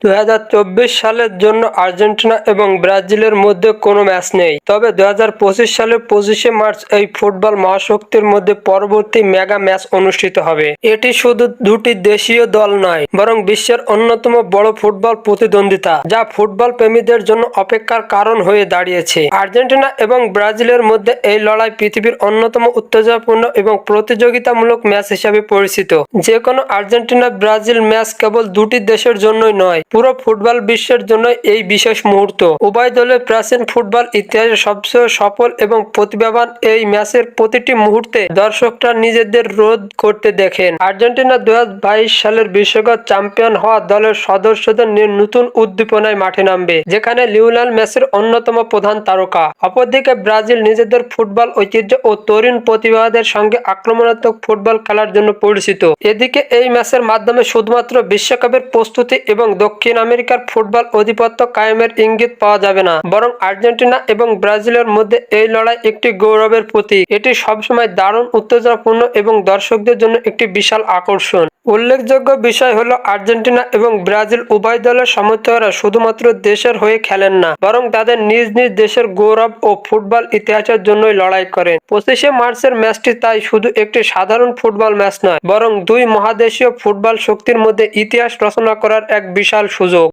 2024 সালের জন্য আর্জেন্টিনা এবং ব্রাজিলের মধ্যে কোনো ম্যাচ নেই। তবে 2025 সালের 25শে মার্চ এই ফুটবল মহাশক্তির মধ্যে পরবর্তী মেগা ম্যাচ অনুষ্ঠিত হবে। এটি শুধু দুটি দেশীয় দল নয়, বরং বিশ্বের অন্যতম বড় ফুটবল প্রতিদ্বন্দ্বিতা, যা ফুটবল প্রেমীদের জন্য অপেক্ষার কারণ হয়ে দাঁড়িয়েছে। আর্জেন্টিনা এবং ব্রাজিলের মধ্যে এই লড়াই পৃথিবীর অন্যতম উত্তেজনাপূর্ণ এবং প্রতিযোগিতামূলক ম্যাচ হিসাবে পরিচিত। যে কোনো আর্জেন্টিনা ব্রাজিল ম্যাচ কেবল দুটি দেশের জন্যই নয়, পুরো ফুটবল বিশ্বের জন্য এই বিশেষ মুহূর্ত। উভয় দলের প্রাচীন ফুটবল ইতিহাসে সবচেয়ে সফল এবং প্রতিভাবান এই ম্যাচের প্রতিটি মুহূর্তে দর্শকরা নিজেদের রোধ করতে দেখেন। আর্জেন্টিনা 2022 সালের বিশ্বকাপ চ্যাম্পিয়ন হওয়া দলের সদস্যদের নিয়ে নতুন উদ্দীপনায় মাঠে নামবে, যেখানে লিওনেল মেসির অন্যতম প্রধান তারকা। অপরদিকে ব্রাজিল নিজেদের ফুটবল ঐতিহ্য ও তরুণ প্রতিভাদের সঙ্গে আক্রমণাত্মক ফুটবল খেলার জন্য পরিচিত। এদিকে এই ম্যাচের মাধ্যমে শুধুমাত্র বিশ্বকাপের প্রস্তুতি এবং দক্ষিণ আমেরিকার ফুটবল আধিপত্য কায়েমের ইঙ্গিত পাওয়া যাবে না, বরং আর্জেন্টিনা এবং ব্রাজিলের মধ্যে এই লড়াই একটি গৌরবের প্রতীক। এটি সবসময় দারুণ উত্তেজনাপূর্ণ এবং দর্শকদের জন্য একটি বিশাল আকর্ষণ। উল্লেখযোগ্য বিষয় হলো আর্জেন্টিনা এবং ব্রাজিল উভয় দলের সমর্থকরা শুধুমাত্র দেশের হয়ে খেলেন না, বরং তাদের নিজ নিজ দেশের গৌরব ও ফুটবল ইতিহাসের জন্যই লড়াই করেন। 25শে মার্চের ম্যাচটি তাই শুধু একটি সাধারণ ফুটবল ম্যাচ নয়, বরং দুই মহাদেশীয় ফুটবল শক্তির মধ্যে ইতিহাস রচনা করার এক বিশাল সুযোগ।